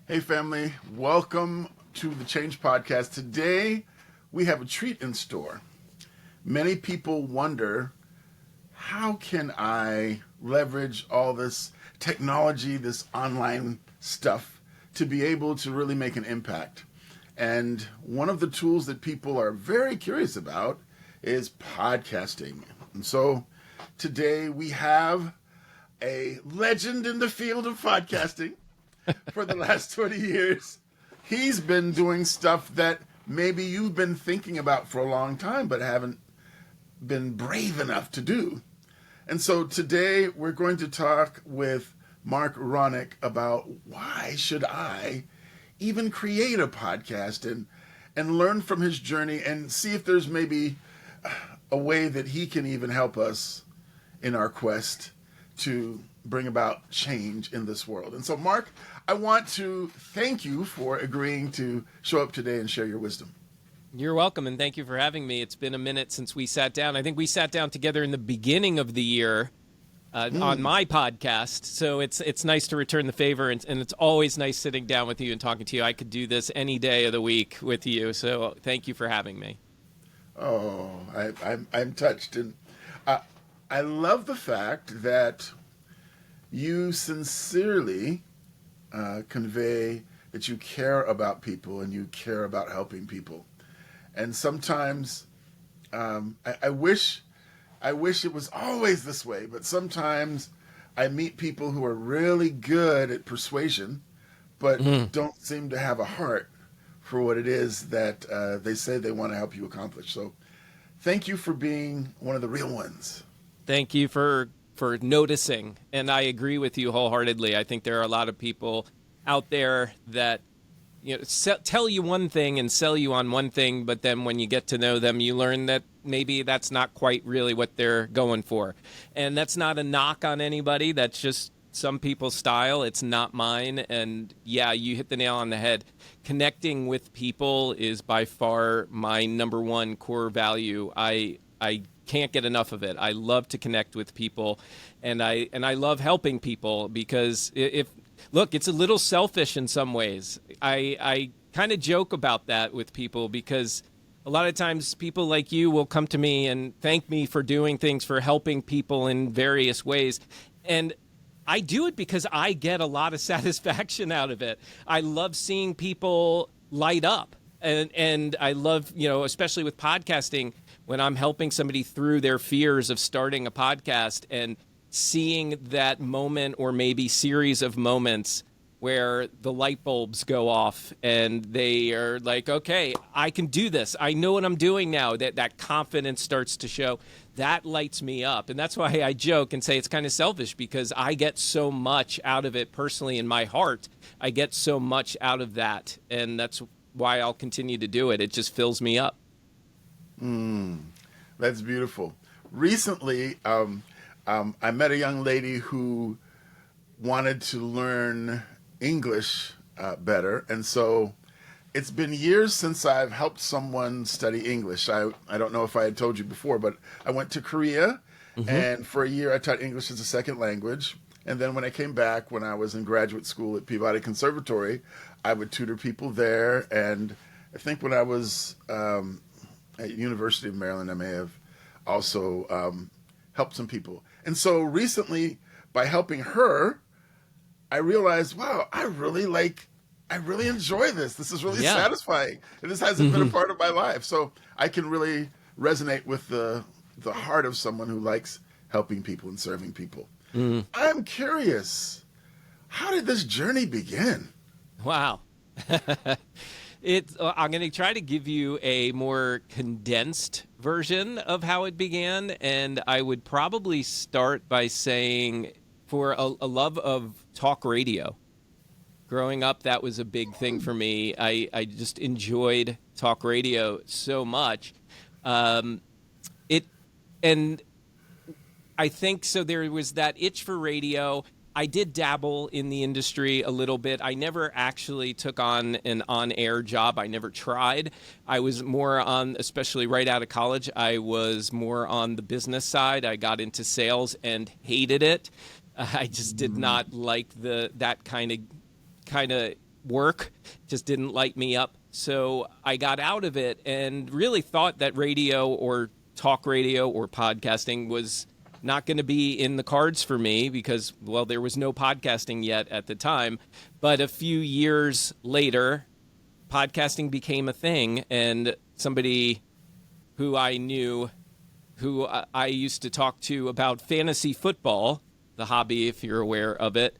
Hey, family. Welcome to the Change Podcast. Today, we have a treat in store. Many people wonder, how can I leverage all this technology, this online stuff, to be able to really make an impact? And one of the tools that people are very curious about is podcasting. And so today we have a legend in the field of podcasting. For the last 20 years, he's been doing stuff that maybe you've been thinking about for a long time, but haven't been brave enough to do. And so today we're going to talk with Marc Ronick about why should I even create a podcast and learn from his journey and see if there's maybe a way that he can even help us in our quest to bring about change in this world. And so, Marc, I want to thank you for agreeing to show up today and share your wisdom. You're welcome, and thank you for having me. It's been a minute since we sat down. I think we sat down together in the beginning of the year on my podcast, so it's nice to return the favor, and it's always nice sitting down with you and talking to you. I could do this any day of the week with you, so thank you for having me. Oh, I'm touched, and I love the fact that you sincerely convey that you care about people and you care about helping people. And sometimes I wish it was always this way, but sometimes I meet people who are really good at persuasion, but don't seem to have a heart for what it is that they say they want to help you accomplish. So thank you for being one of the real ones. Thank you for noticing, and I agree with you wholeheartedly. I think there are a lot of people out there that tell you one thing and sell you on one thing, but then when you get to know them, you learn that maybe that's not quite really what they're going for. And that's not a knock on anybody. That's just some people's style. It's not mine. And yeah, you hit the nail on the head. Connecting with people is by far my number one core value. I can't get enough of it. I love to connect with people, and I love helping people because look, it's a little selfish in some ways. I kind of joke about that with people because a lot of times people like you will come to me and thank me for doing things, for helping people in various ways. And I do it because I get a lot of satisfaction out of it. I love seeing people light up. And I love, especially with podcasting, when I'm helping somebody through their fears of starting a podcast and seeing that moment or maybe series of moments where the light bulbs go off and they are like, okay, I can do this. I know what I'm doing now. That confidence starts to show. That lights me up. And that's why I joke and say it's kind of selfish because I get so much out of it personally in my heart. I get so much out of that. And that's why I'll continue to do it. It just fills me up. That's beautiful. Recently, I met a young lady who wanted to learn English better. And so it's been years since I've helped someone study English. I don't know if I had told you before, but I went to Korea, and for a year I taught English as a second language. And then when I came back, when I was in graduate school at Peabody Conservatory, I would tutor people there. And I think when I was at University of Maryland, I may have also helped some people. And so recently, by helping her, I realized, wow, I really enjoy this. This is really satisfying. And this hasn't been a part of my life. So I can really resonate with the heart of someone who likes helping people and serving people. I'm curious, how did this journey begin? Wow. I'm going to try to give you a more condensed version of how it began, and I would probably start by saying for a love of talk radio. Growing up, that was a big thing for me. I just enjoyed talk radio so much. And I think so there was that itch for radio. I did dabble in the industry a little bit. I never actually took on an on-air job. I never tried. I was more on, especially right out of college, I was more on the business side. I got into sales and hated it. I just did not like that kind of work, just didn't light me up. So I got out of it and really thought that radio or talk radio or podcasting was not going to be in the cards for me because, well, there was no podcasting yet at the time. But a few years later, podcasting became a thing, and somebody who I knew, who I used to talk to about fantasy football, the hobby, if you're aware of it,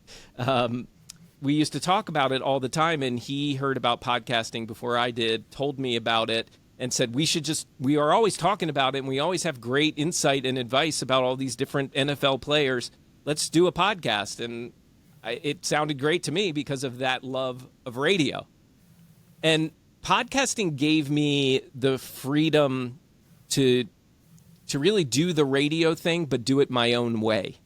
we used to talk about it all the time, and he heard about podcasting before I did, told me about it, and said, we are always talking about it, and we always have great insight and advice about all these different NFL players. Let's do a podcast. And it sounded great to me because of that love of radio. And podcasting gave me the freedom to really do the radio thing, but do it my own way.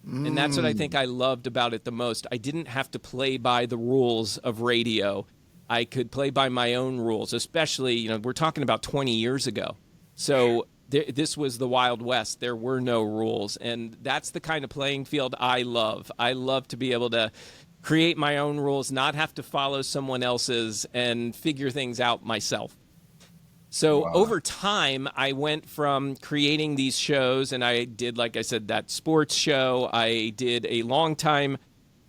And that's what I think I loved about it the most. I didn't have to play by the rules of radio. I could play by my own rules, especially, we're talking about 20 years ago. So this was the Wild West. There were no rules. And that's the kind of playing field I love. I love to be able to create my own rules, not have to follow someone else's, and figure things out myself. So over time, I went from creating these shows, and I did, like I said, that sports show. I did a long time,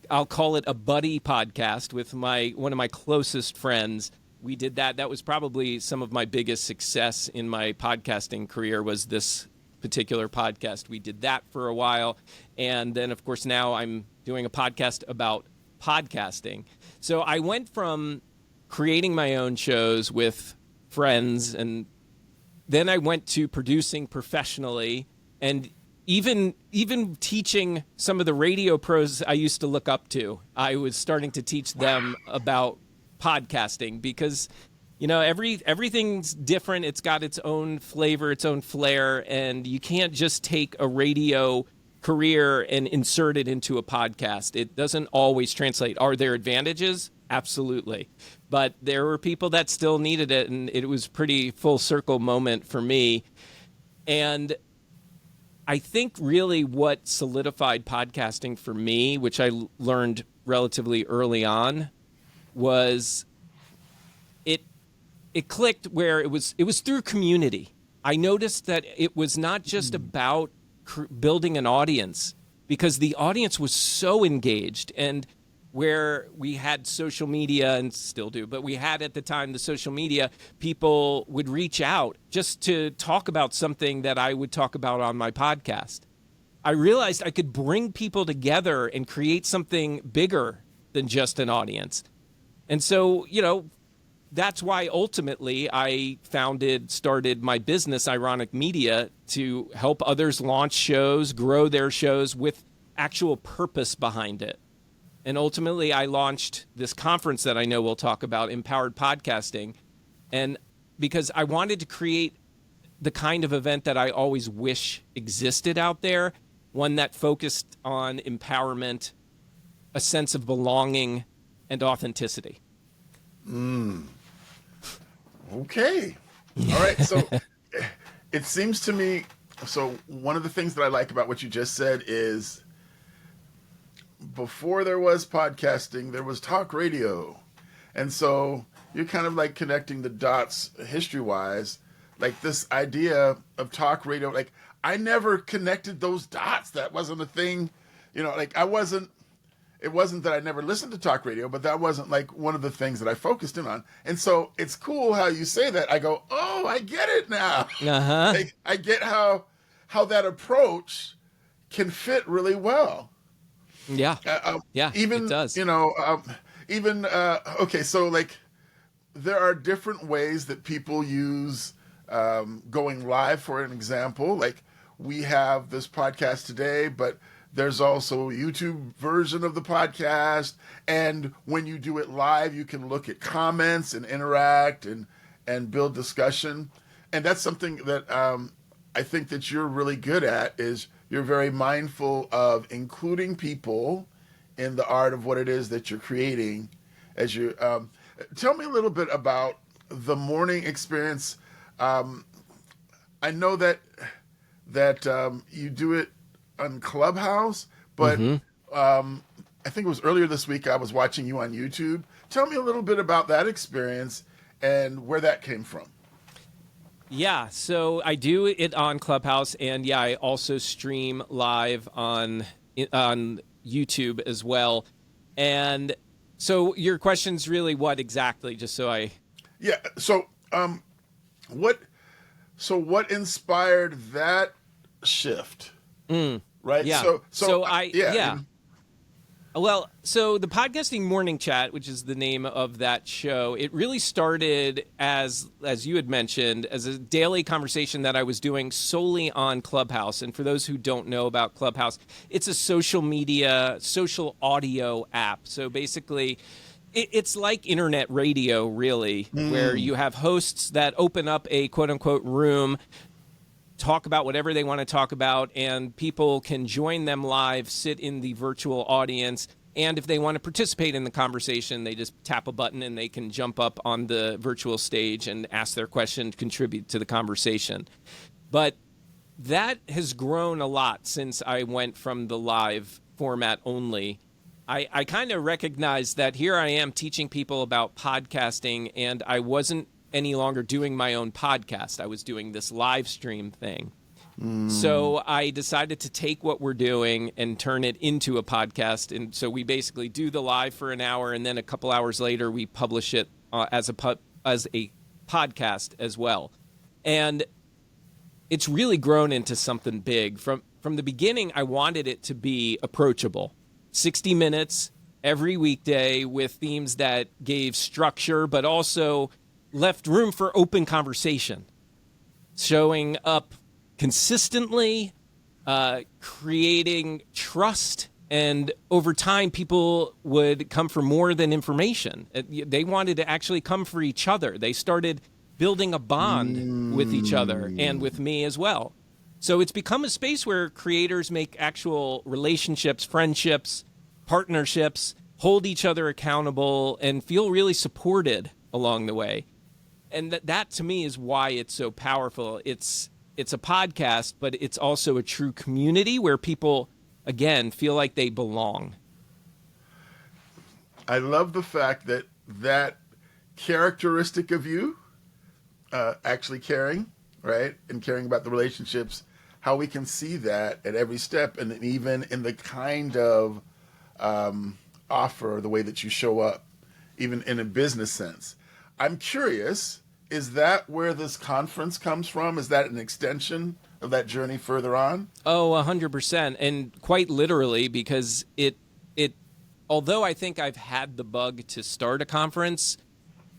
I'll call it a buddy podcast with one of my closest friends. We did that. That was probably some of my biggest success in my podcasting career, was this particular podcast. We did that for a while. And then, of course, now I'm doing a podcast about podcasting. So I went from creating my own shows with friends, and then I went to producing professionally, and even teaching some of the radio pros I used to look up to. I was starting to teach them about podcasting because, everything's different. It's got its own flavor, its own flair, and you can't just take a radio career and insert it into a podcast. It doesn't always translate. Are there advantages? Absolutely. But there were people that still needed it, and it was pretty full circle moment for me. And I think really what solidified podcasting for me, which I learned relatively early on, was it clicked where it was through community. I noticed that it was not just about building an audience, because the audience was so engaged, and where we had social media, and still do, but we had at the time the social media, people would reach out just to talk about something that I would talk about on my podcast. I realized I could bring people together and create something bigger than just an audience. And so, that's why ultimately I started my business, Ironic Media, to help others launch shows, grow their shows with actual purpose behind it. And ultimately, I launched this conference that I know we'll talk about, Empowered Podcasting, and because I wanted to create the kind of event that I always wish existed out there, one that focused on empowerment, a sense of belonging, and authenticity. Okay. All right. So it seems to me, so one of the things that I like about what you just said is, before there was podcasting, there was talk radio. And so you're kind of like connecting the dots history-wise, like this idea of talk radio. Like, I never connected those dots. That wasn't a thing. It wasn't that I never listened to talk radio, but that wasn't like one of the things that I focused in on. And so it's cool how you say that. I go, oh, I get it now. Uh-huh. Like, I get how that approach can fit really well. Yeah. Even, it does. Okay, so like there are different ways that people use going live, for an example. Like, we have this podcast today, but there's also a YouTube version of the podcast. And when you do it live, you can look at comments and interact and build discussion. And that's something that I think that you're really good at, is you're very mindful of including people in the art of what it is that you're creating. As you tell me a little bit about the morning experience. I know that you do it on Clubhouse, but I think it was earlier this week, I was watching you on YouTube. Tell me a little bit about that experience and where that came from. Yeah, so I do it on Clubhouse, and yeah, I also stream live on YouTube as well. And so your question's really what exactly? Just so I... Yeah. So, what inspired that shift? Right. Yeah. Yeah. Well, so the Podcasting Morning Chat, which is the name of that show, it really started as you had mentioned, as a daily conversation that I was doing solely on Clubhouse. And for those who don't know about Clubhouse, it's a social media, social audio app. So basically, it's like internet radio, really, where you have hosts that open up a quote-unquote room, talk about whatever they want to talk about, and people can join them live, sit in the virtual audience, and if they want to participate in the conversation, they just tap a button and they can jump up on the virtual stage and ask their question, contribute to the conversation. But that has grown a lot since I went from the live format only. I kind of recognized that here I am teaching people about podcasting, and I wasn't any longer doing my own podcast. I was doing this live stream thing. So I decided to take what we're doing and turn it into a podcast. And so we basically do the live for an hour, and then a couple hours later we publish it as a podcast as well. And it's really grown into something big. From the beginning, I wanted it to be approachable. 60 minutes every weekday with themes that gave structure, but also left room for open conversation, showing up consistently, creating trust, and over time, people would come for more than information. They wanted to actually come for each other. They started building a bond with each other and with me as well. So it's become a space where creators make actual relationships, friendships, partnerships, hold each other accountable, and feel really supported along the way. And that to me is why it's so powerful. It's a podcast, but it's also a true community where people, again, feel like they belong. I love the fact that characteristic of you, actually caring, right? And caring about the relationships, how we can see that at every step, and even in the kind of offer, the way that you show up, even in a business sense. I'm curious, is that where this conference comes from? Is that an extension of that journey further on? Oh, 100%. And quite literally, because although I think I've had the bug to start a conference,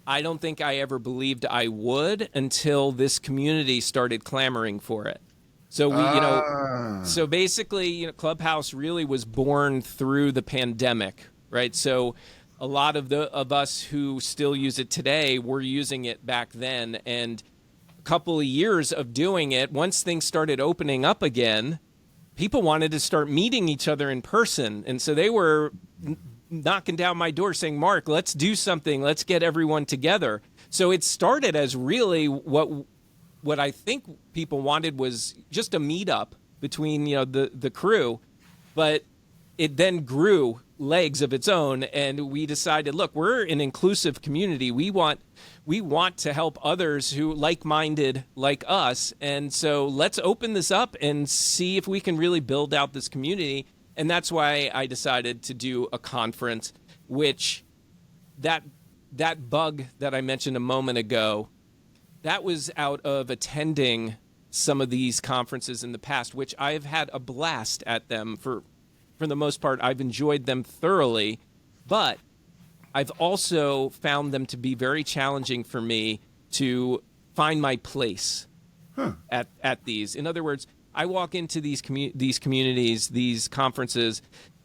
I don't think I ever believed I would until this community started clamoring for it. So so basically, Clubhouse really was born through the pandemic, right? So a lot of us who still use it today were using it back then, and a couple of years of doing it, once things started opening up again, people wanted to start meeting each other in person, and so they were knocking down my door saying, "Mark, let's do something. Let's get everyone together." So it started as really what I think people wanted was just a meetup between the crew, but it then grew legs of its own, and we decided, look, we're an inclusive community. We want to help others who like-minded like us, and so let's open this up and see if we can really build out this community. And that's why I decided to do a conference, which that bug that I mentioned a moment ago, that was out of attending some of these conferences in the past, which I've had a blast at them. For the most part, I've enjoyed them thoroughly, but I've also found them to be very challenging for me to find my place at these. In other words, I walk into these communities, these conferences,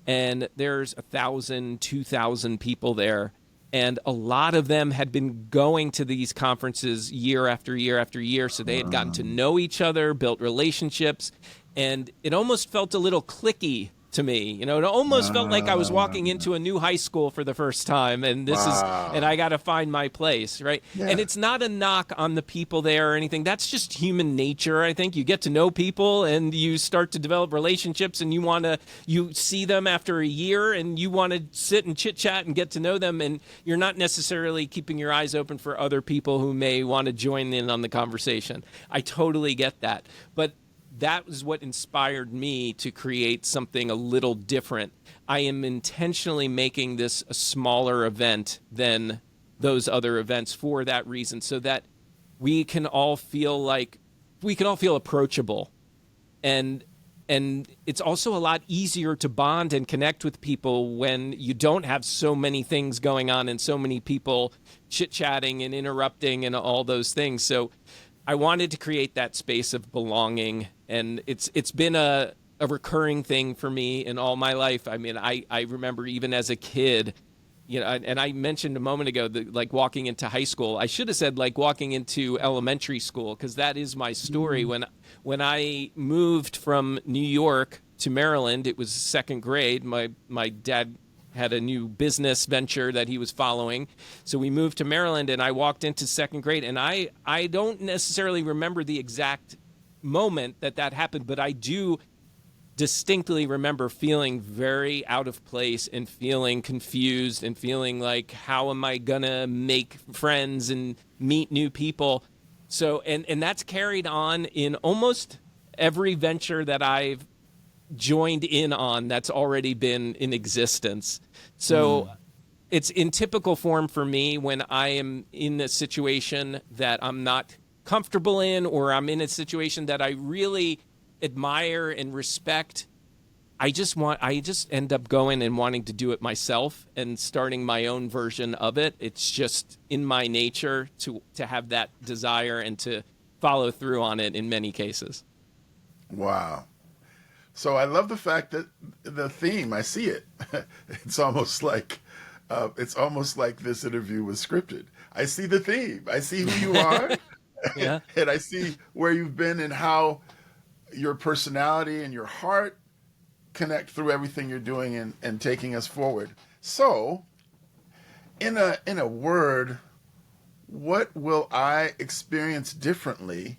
and there's 1,000, 2,000 people there. And a lot of them had been going to these conferences year after year after year. So they had gotten to know each other, built relationships, and it almost felt a little cliquey to me. You know, it almost felt like I was walking into a new high school for the first time, and and I got to find my place, right? Yeah. And it's not a knock on the people there or anything. That's just human nature. I think you get to know people and you start to develop relationships, and you see them after a year and you want to sit and chit chat and get to know them, and you're not necessarily keeping your eyes open for other people who may want to join in on the conversation. I totally get that. But that was what inspired me to create something a little different. I am intentionally making this a smaller event than those other events for that reason, so that we can all feel approachable. And it's also a lot easier to bond and connect with people when you don't have so many things going on and so many people chit-chatting and interrupting and all those things. So I wanted to create that space of belonging, and it's been a recurring thing for me in all my life. I mean, I remember even as a kid, you know, and I mentioned a moment ago that, like, walking into high school. I should have said like walking into elementary school, because that is my story. When I moved from New York to Maryland, it was second grade. My dad had a new business venture that he was following. So we moved to Maryland, and I walked into second grade, and I don't necessarily remember the exact moment that happened, but I do distinctly remember feeling very out of place and feeling confused and feeling like, how am I gonna make friends and meet new people? So, and that's carried on in almost every venture that I've joined in on that's already been in existence. So it's in typical form for me when I am in a situation that I'm not comfortable in, or I'm in a situation that I really admire and respect. I just end up going and wanting to do it myself and starting my own version of it. It's just in my nature to have that desire and to follow through on it in many cases. Wow. So I love the fact that the theme, I see it. It's almost like this interview was scripted. I see the theme. I see who you are. Yeah. And I see where you've been and how your personality and your heart connect through everything you're doing and taking us forward. So, in a word, what will I experience differently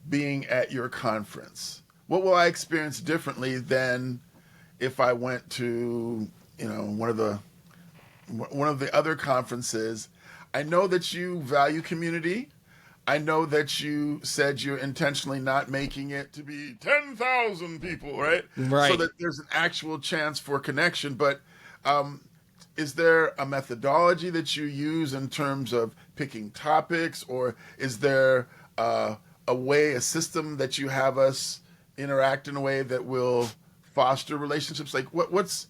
being at your conference? What will I experience differently than if I went to, you know, one of the other conferences? I know that you value community. I know that you said you're intentionally not making it to be 10,000 people, right? Right. So that there's an actual chance for connection. But is there a methodology that you use in terms of picking topics, or is there a system that you have us interact in a way that will foster relationships? Like what's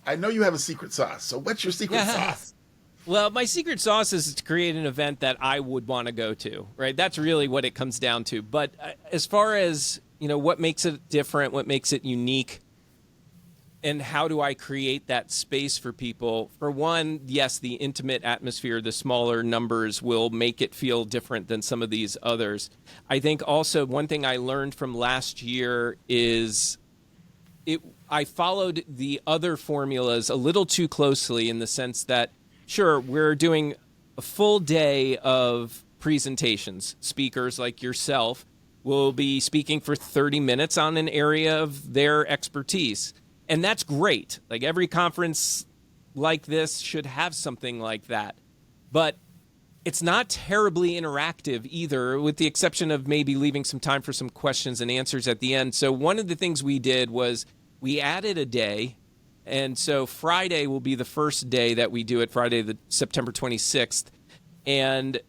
I know you have a secret sauce. So what's your secret sauce? Well, my secret sauce is to create an event that I would want to go to, right? That's really what it comes down to. But as far as, you know, what makes it different, what makes it unique, and how do I create that space for people? For one, yes, the intimate atmosphere, the smaller numbers will make it feel different than some of these others. I think also one thing I learned from last year is I followed the other formulas a little too closely, in the sense that, sure, we're doing a full day of presentations. Speakers like yourself will be speaking for 30 minutes on an area of their expertise. And that's great. Like, every conference like this should have something like that. But it's not terribly interactive either, with the exception of maybe leaving some time for some questions and answers at the end. So one of the things we did was we added a day. And so Friday will be the first day that we do it, Friday, the September 26th. And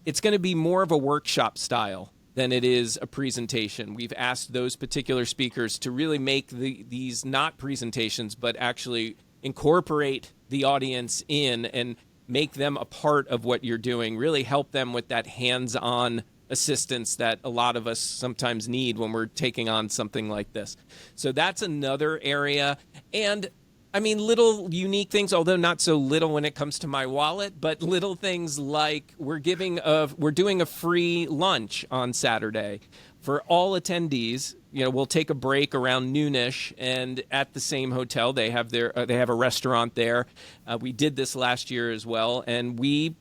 it's going to be more of a workshop style than it is a presentation. We've asked those particular speakers to really make these not presentations, but actually incorporate the audience in and make them a part of what you're doing, really help them with that hands-on assistance that a lot of us sometimes need when we're taking on something like this. So that's another area. And I mean, little unique things, although not so little when it comes to my wallet, but little things like we're doing a free lunch on Saturday for all attendees. we'll take a break around noonish, and at the same hotel they have a restaurant there. We did this last year as well, and we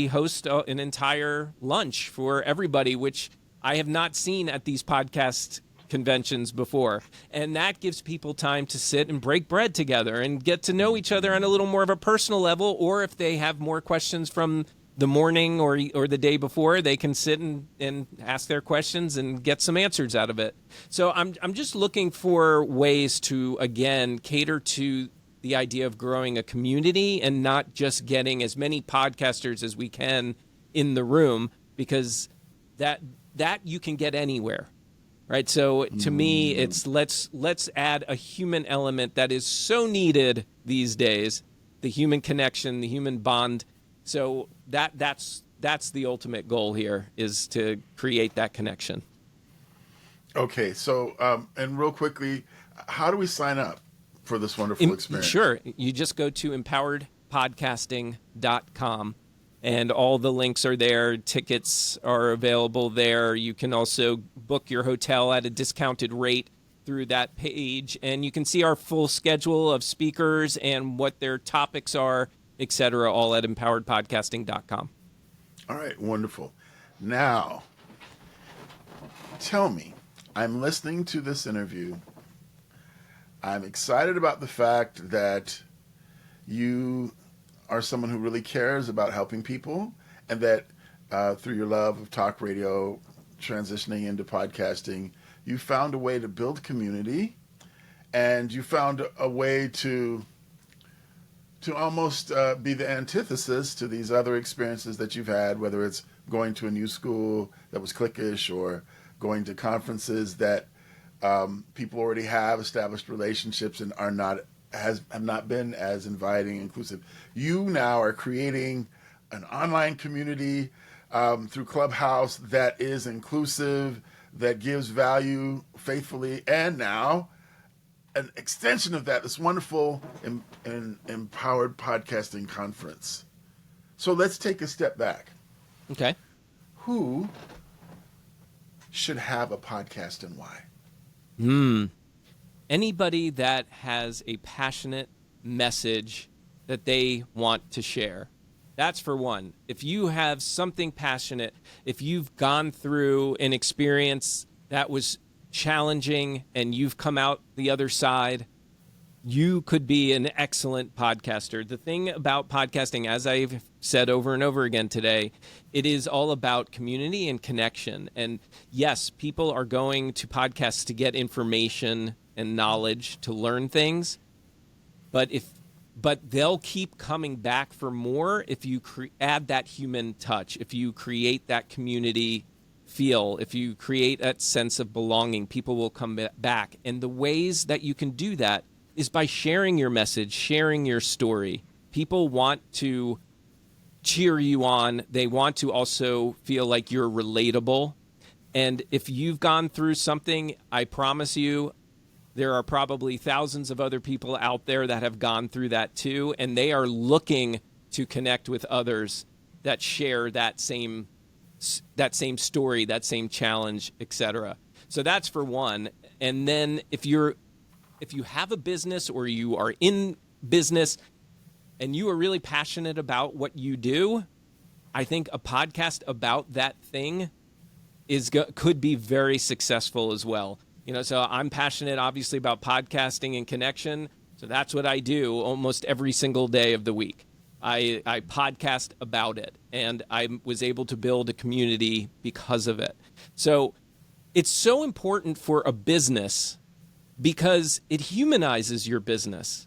host an entire lunch for everybody, which I have not seen at these podcast conventions before. And that gives people time to sit and break bread together and get to know each other on a little more of a personal level, or if they have more questions from the morning or the day before, they can sit and ask their questions and get some answers out of it. So I'm just looking for ways to, again, cater to the idea of growing a community and not just getting as many podcasters as we can in the room, because that you can get anywhere. Right. So to me, it's let's add a human element that is so needed these days, the human connection, the human bond. So that's the ultimate goal here, is to create that connection. Okay. So and real quickly, how do we sign up for this wonderful experience? Sure. You just go to empoweredpodcasting.com. And all the links are there. Tickets are available there. You can also book your hotel at a discounted rate through that page. And you can see our full schedule of speakers and what their topics are, et cetera, all at empoweredpodcasting.com. All right, wonderful. Now, tell me, I'm listening to this interview. I'm excited about the fact that you are someone who really cares about helping people, and that through your love of talk radio, transitioning into podcasting, you found a way to build community, and you found a way to almost be the antithesis to these other experiences that you've had, whether it's going to a new school that was cliquish, or going to conferences that people already have established relationships and have not been as inviting, inclusive. You now are creating an online community through Clubhouse that is inclusive, that gives value faithfully, and now an extension of that, this wonderful empowered podcasting conference. So let's take a step back. Okay. Who should have a podcast and why? Anybody that has a passionate message that they want to share. That's for one. If you have something passionate, if you've gone through an experience that was challenging and you've come out the other side, you could be an excellent podcaster. The thing about podcasting, as I've said over and over again today, it is all about community and connection. And yes, people are going to podcasts to get information and knowledge, to learn things, but they'll keep coming back for more if you add that human touch, if you create that community feel, if you create that sense of belonging. People will come back. And the ways that you can do that is by sharing your message, sharing your story. People want to cheer you on. They want to also feel like you're relatable. And if you've gone through something, I promise you, there are probably thousands of other people out there that have gone through that too, and they are looking to connect with others that share that same story, that same challenge, etc. So that's for one. And then if you have a business, or you are in business and you are really passionate about what you do, I think a podcast about that thing could be very successful as well. So I'm passionate, obviously, about podcasting and connection. So that's what I do almost every single day of the week. I podcast about it, and I was able to build a community because of it. So it's so important for a business because it humanizes your business,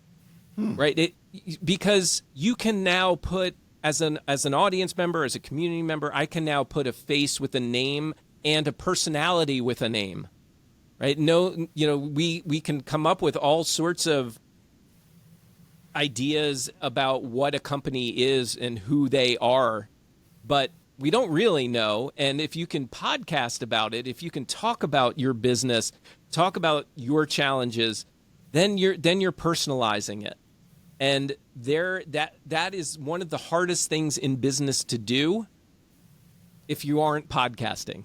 right? Because you can now put, as an audience member, as a community member, I can now put a face with a name and a personality with a name. Right? We can come up with all sorts of ideas about what a company is and who they are, but we don't really know. And if you can podcast about it, if you can talk about your business, talk about your challenges, then you're personalizing it. And that is one of the hardest things in business to do if you aren't podcasting.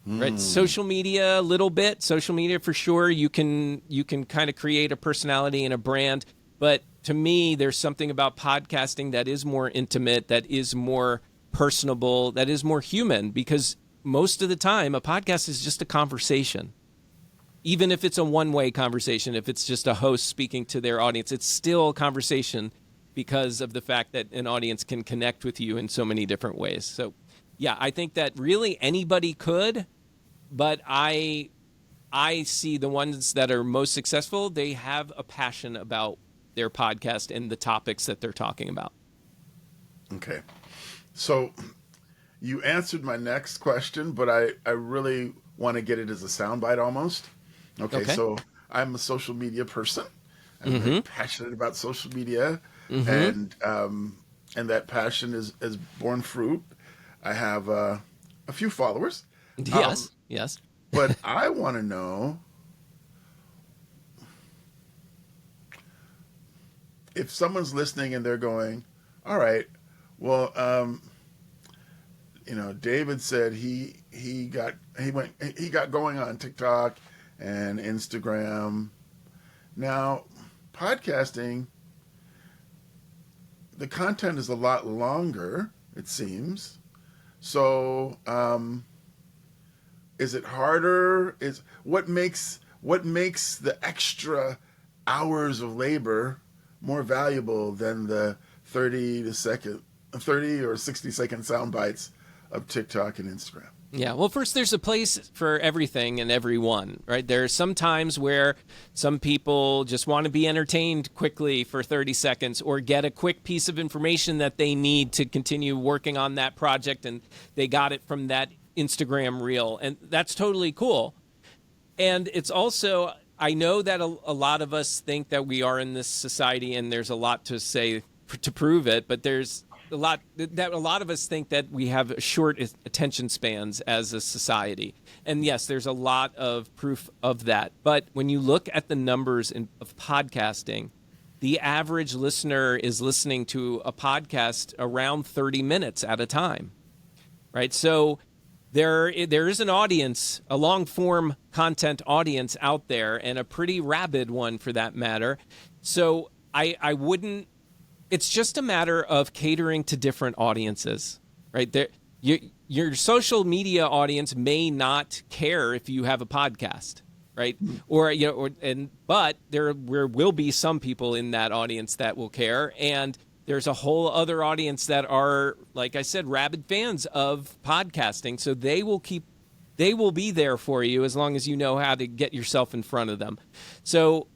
right? Social media, a little bit. Social media for sure. You can kind of create a personality and a brand. But to me, there's something about podcasting that is more intimate, that is more personable, that is more human, because most of the time a podcast is just a conversation. Even if it's a one-way conversation, if it's just a host speaking to their audience, it's still a conversation because of the fact that an audience can connect with you in so many different ways. So, yeah, I think that really anybody could, but I see the ones that are most successful, they have a passion about their podcast and the topics that they're talking about. Okay. So you answered my next question, but I really want to get it as a soundbite almost. Okay, so I'm a social media person. I'm very passionate about social media, and that passion is borne fruit. I have a few followers. Yes. But I want to know if someone's listening and they're going, all right, well, David said he got going on TikTok and Instagram. Now, podcasting, the content is a lot longer, it seems. So, is it harder? What makes the extra hours of labor more valuable than the 30 or 60-second sound bites of TikTok and Instagram? Yeah, well, first, there's a place for everything and everyone, right? There are some times where some people just want to be entertained quickly for 30 seconds or get a quick piece of information that they need to continue working on that project, and they got it from that Instagram reel, and that's totally cool. And it's also, I know that a lot of us think that we are in this society, and there's a lot to say to prove it, but there's a lot of us think that we have short attention spans as a society. And yes, there's a lot of proof of that. But when you look at the numbers of podcasting, the average listener is listening to a podcast around 30 minutes at a time, right? So there is an audience, a long-form content audience out there, and a pretty rabid one for that matter. So I wouldn't. It's just a matter of catering to different audiences, right? Your social media audience may not care if you have a podcast, right? But there will be some people in that audience that will care, and there's a whole other audience that are, like I said, rabid fans of podcasting. So they will be there for you as long as you know how to get yourself in front of them. So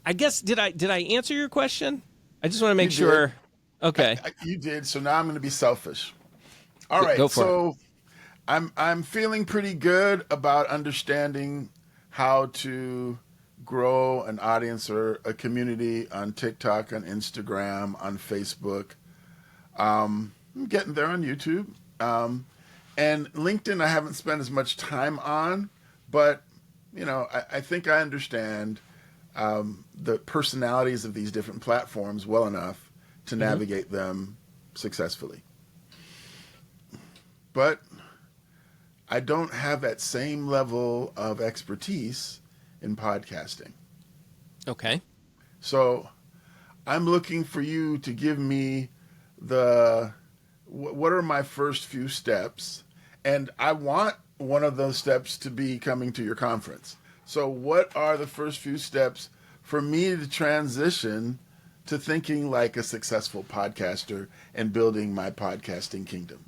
I guess did I answer your question? I just want to make sure. Okay. You did. So now I'm going to be selfish. All right. Go for it. I'm feeling pretty good about understanding how to grow an audience or a community on TikTok, on Instagram, on Facebook. I'm getting there on YouTube. And LinkedIn I haven't spent as much time on, but I think I understand the personalities of these different platforms well enough to navigate them successfully. But I don't have that same level of expertise in podcasting. Okay. So I'm looking for you to give me what are my first few steps, and I want one of those steps to be coming to your conference. So what are the first few steps for me to transition to thinking like a successful podcaster and building my podcasting kingdom?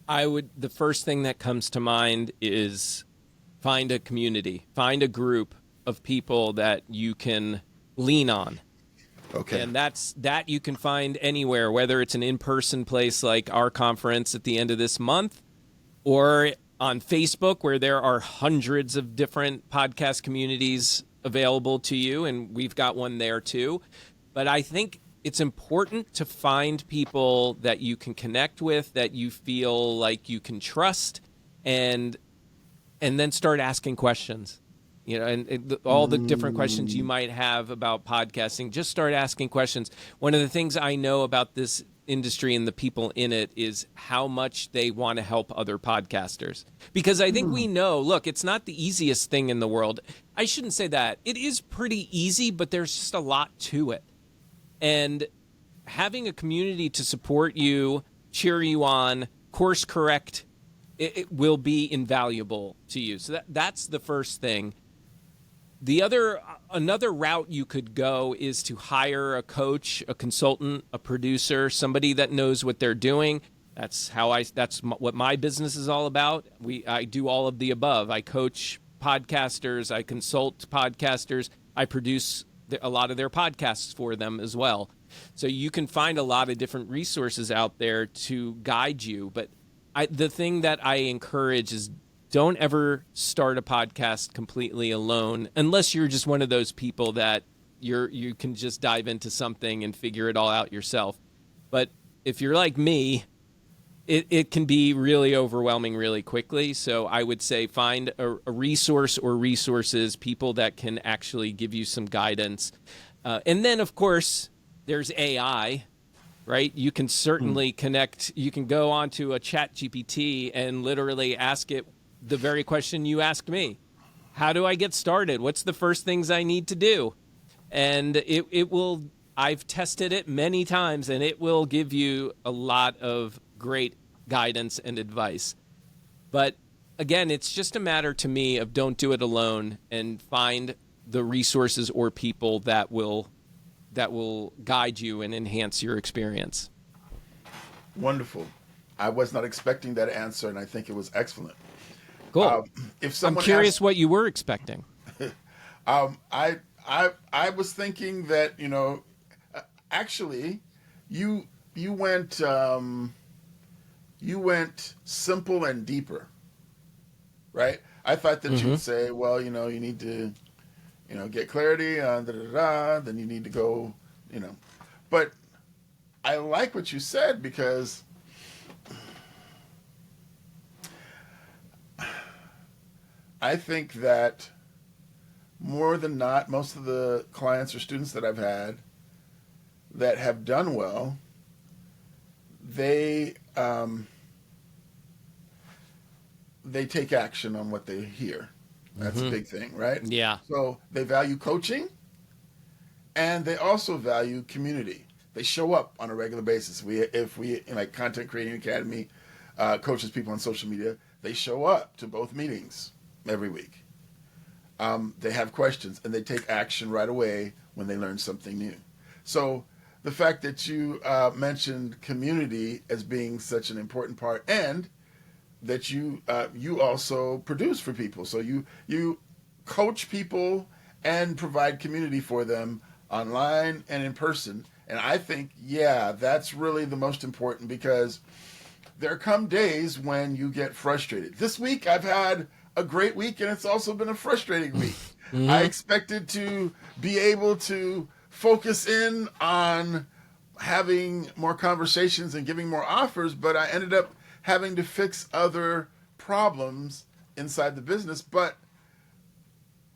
The first thing that comes to mind is find a community, find a group of people that you can lean on. Okay. And that you can find anywhere, whether it's an in-person place like our conference at the end of this month, or on Facebook, where there are hundreds of different podcast communities available to you, and we've got one there too. But I think it's important to find people that you can connect with, that you feel like you can trust, and then start asking questions. All the different questions you might have about podcasting, just start asking questions. One of the things I know about this industry and the people in it is how much they want to help other podcasters. Because I think we know, look, it's not the easiest thing in the world. I shouldn't say that. It is pretty easy, but there's just a lot to it. And having a community to support you, cheer you on, course correct, it will be invaluable to you. So that's the first thing. Another route you could go is to hire a coach, a consultant, a producer, somebody that knows what they're doing. That's what my business is all about. I do all of the above. I coach podcasters, I consult podcasters, I produce a lot of their podcasts for them as well. So you can find a lot of different resources out there to guide you. But the thing that I encourage is don't ever start a podcast completely alone unless you're just one of those people that you can just dive into something and figure it all out yourself. But if you're like me, it can be really overwhelming really quickly. So I would say find a resource or resources, people that can actually give you some guidance. And then, of course, there's AI, right? You can certainly connect. You can go onto a chat GPT and literally ask it the very question you asked me. How do I get started? What's the first things I need to do? And it will, I've tested it many times, and it will give you a lot of great guidance and advice. But again, it's just a matter to me of don't do it alone and find the resources or people that will guide you and enhance your experience. Wonderful. I was not expecting that answer, and I think it was excellent. Cool. If someone I'm curious what you were expecting. I was thinking that, actually, you went simple and deeper, right? I thought that you'd say, well, you need to, get clarity on then you need to go, But I like what you said because I think that more than not, most of the clients or students that I've had that have done well, they take action on what they hear. That's a big thing, right? Yeah. So they value coaching, and they also value community. They show up on a regular basis. If we like Content Creating Academy coaches people on social media, they show up to both meetings every week. They have questions, and they take action right away when they learn something new. So the fact that you mentioned community as being such an important part, and that you also produce for people. So you coach people and provide community for them online and in person. And I think, that's really the most important, because there come days when you get frustrated. This week I've had a great week, and it's also been a frustrating week. I expected to be able to focus in on having more conversations and giving more offers, but I ended up having to fix other problems inside the business. But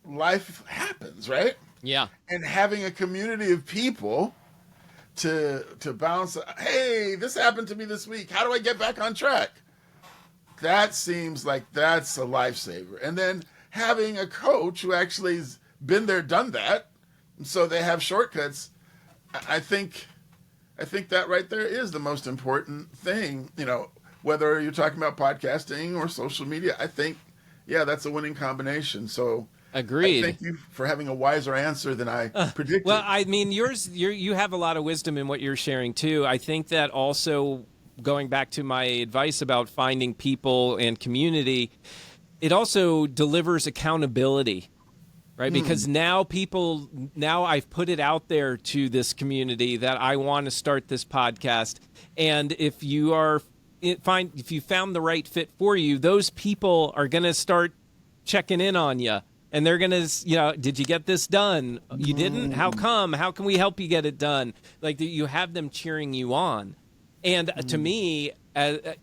life happens, right? Yeah. And having a community of people to bounce, hey, this happened to me this week. How do I get back on track? That seems like that's a lifesaver. And then having a coach who actually has been there, done that, so they have shortcuts. I think that right there is the most important thing. Whether you're talking about podcasting or social media, I think, that's a winning combination. So agreed. Thank you for having a wiser answer than I predicted. Well, I mean, you have a lot of wisdom in what you're sharing too. I think that also, going back to my advice about finding people and community, it also delivers accountability, right? Because now I've put it out there to this community that I want to start this podcast. And if you found the right fit for you, those people are going to start checking in on you. And they're going to, did you get this done? You didn't? How come? How can we help you get it done? Like, you have them cheering you on. And to me,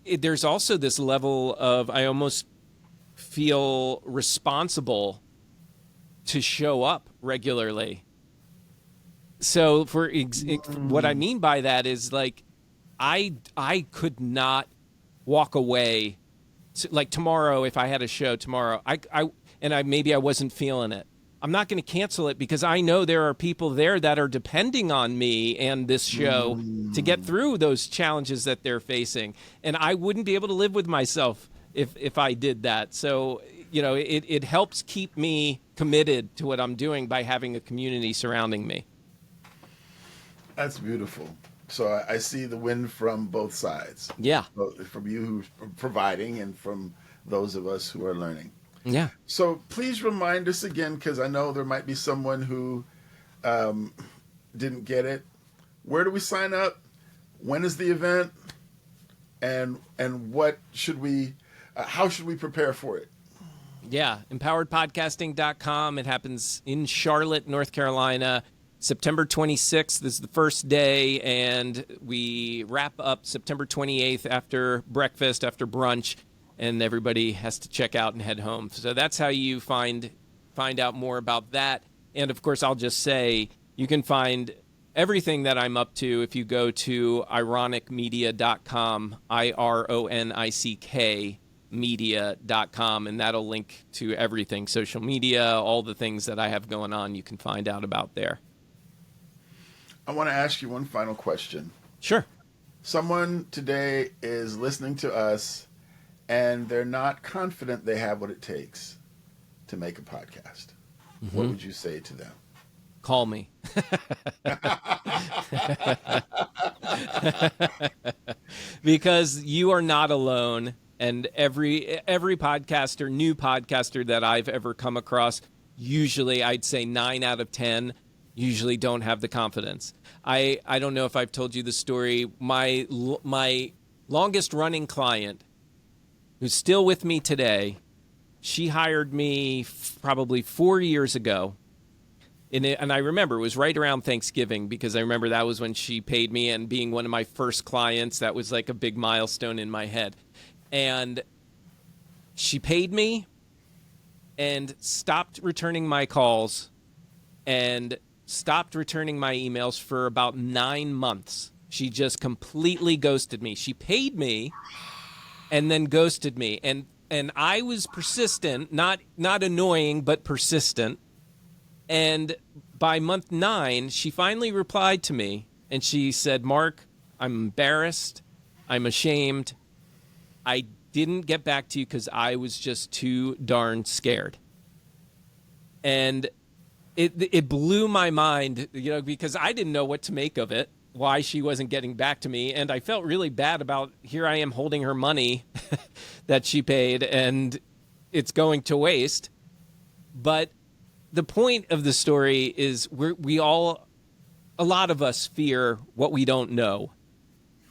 there's also this level of, I almost feel responsible to show up regularly. So what I mean by that is, like, I could not walk away. Like tomorrow, if I had a show tomorrow, maybe I wasn't feeling it. I'm not going to cancel it because I know there are people there that are depending on me and this show to get through those challenges that they're facing. And I wouldn't be able to live with myself if I did that. So, it helps keep me committed to what I'm doing by having a community surrounding me. That's beautiful. So I see the win from both sides. Yeah. From you who's providing and from those of us who are learning. Yeah. So please remind us again, because I know there might be someone who didn't get it. Where do we sign up? When is the event? And what should we, how should we prepare for it? Yeah, empoweredpodcasting.com. It happens in Charlotte, North Carolina. September 26th is the first day, and we wrap up September 28th after breakfast, after brunch, and everybody has to check out and head home. So that's how you find out more about that. And, of course, I'll just say you can find everything that I'm up to if you go to ironickmedia.com, IRONICK media.com, and that'll link to everything, social media, all the things that I have going on you can find out about there. I want to ask you one final question. Sure. Someone today is listening to us and they're not confident they have what it takes to make a podcast. Mm-hmm. What would you say to them? Call me. Because you are not alone, and every podcaster, new podcaster that I've ever come across, usually I'd say 9 out of 10 usually don't have the confidence. I don't know if I've told you the story. My longest running client, who's still with me today, she hired me probably 4 years ago. And I remember it was right around Thanksgiving, because I remember that was when she paid me, and being one of my first clients, that was like a big milestone in my head. And she paid me and stopped returning my calls and stopped returning my emails for about 9 months. She just completely ghosted me. She paid me and then ghosted me. And I was persistent, not annoying, but persistent. And by month 9, she finally replied to me, and she said, "Mark, I'm embarrassed. I'm ashamed. I didn't get back to you because I was just too darn scared." And it blew my mind, because I didn't know what to make of it, why she wasn't getting back to me. And I felt really bad about, here I am holding her money that she paid, and it's going to waste. But the point of the story is a lot of us fear what we don't know.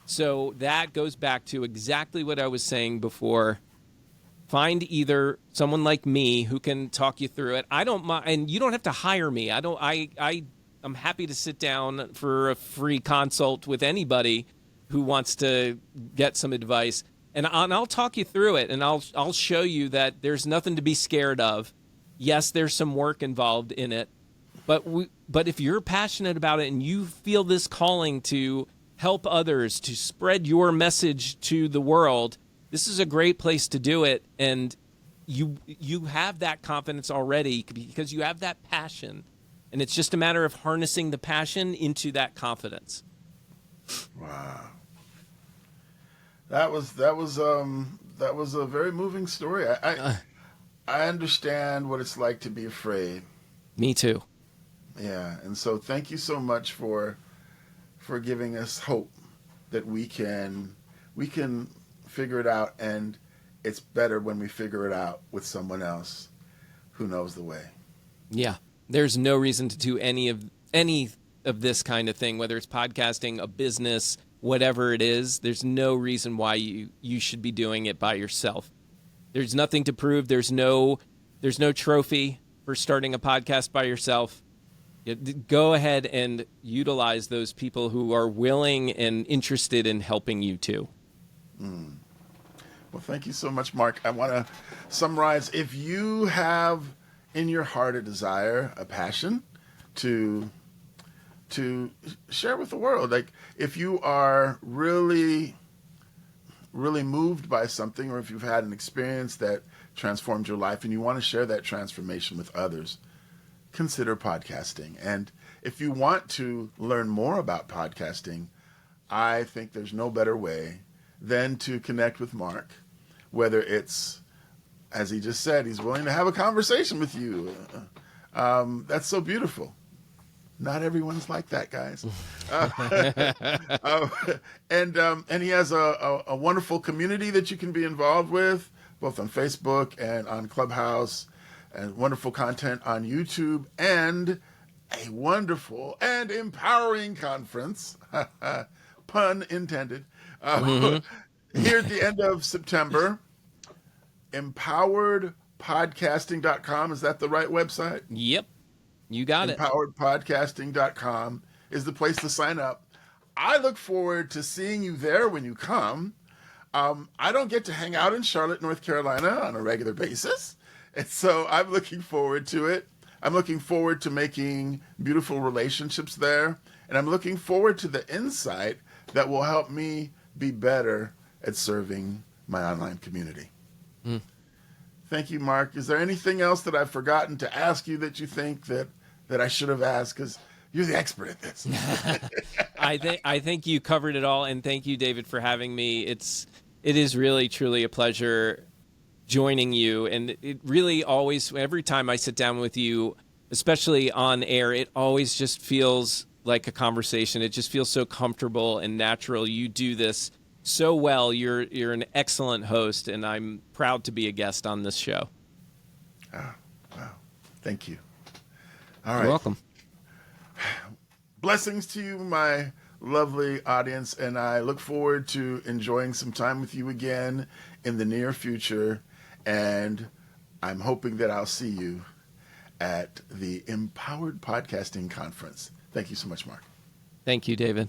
So that goes back to exactly what I was saying before. Find either someone like me who can talk you through it. I don't mind, and you don't have to hire me. I'm happy to sit down for a free consult with anybody who wants to get some advice. And I'll talk you through it, and I'll show you that there's nothing to be scared of. Yes, there's some work involved in it, but if you're passionate about it and you feel this calling to help others, to spread your message to the world, this is a great place to do it. And you have that confidence already because you have that passion, and it's just a matter of harnessing the passion into that confidence. Wow. That was a very moving story. I understand what it's like to be afraid. Me too. Yeah, and so thank you so much for giving us hope that we can figure it out, and it's better when we figure it out with someone else who knows the way. Yeah. There's no reason to do any of this kind of thing, whether it's podcasting, a business, whatever it is. There's no reason why you should be doing it by yourself. There's nothing to prove. There's no trophy for starting a podcast by yourself. Go ahead and utilize those people who are willing and interested in helping you too. Well, thank you so much, Mark. I want to summarize. If you have in your heart a desire, a passion to to share with the world. Like, if you are really, really moved by something, or if you've had an experience that transformed your life and you want to share that transformation with others, consider podcasting. And if you want to learn more about podcasting, I think there's no better way than to connect with Marc, whether it's, as he just said, he's willing to have a conversation with you. That's so beautiful. Not everyone's like that, guys. And he has a wonderful community that you can be involved with, both on Facebook and on Clubhouse, and wonderful content on YouTube, and a wonderful and empowering conference, pun intended, here at the end of September. Empoweredpodcasting.com. Is that the right website? Yep. You got it. Empoweredpodcasting.com is the place to sign up. I look forward to seeing you there when you come. I don't get to hang out in Charlotte, North Carolina on a regular basis. And so I'm looking forward to it. I'm looking forward to making beautiful relationships there. And I'm looking forward to the insight that will help me be better at serving my online community. Thank you, Marc. Is there anything else that I've forgotten to ask you that you think that I should have asked? Because you're the expert at this. I think you covered it all, and thank you, David, for having me. It is really, truly a pleasure joining you, and it really always, every time I sit down with you, especially on air, it always just feels like a conversation. It just feels so comfortable and natural. You do this so well. You're an excellent host, and I'm proud to be a guest on this show. Oh, wow. Thank you. All right. You're welcome. Blessings to you, my lovely audience, and I look forward to enjoying some time with you again in the near future, and I'm hoping that I'll see you at the Empowered Podcasting Conference. Thank you so much, Marc. Thank you, David.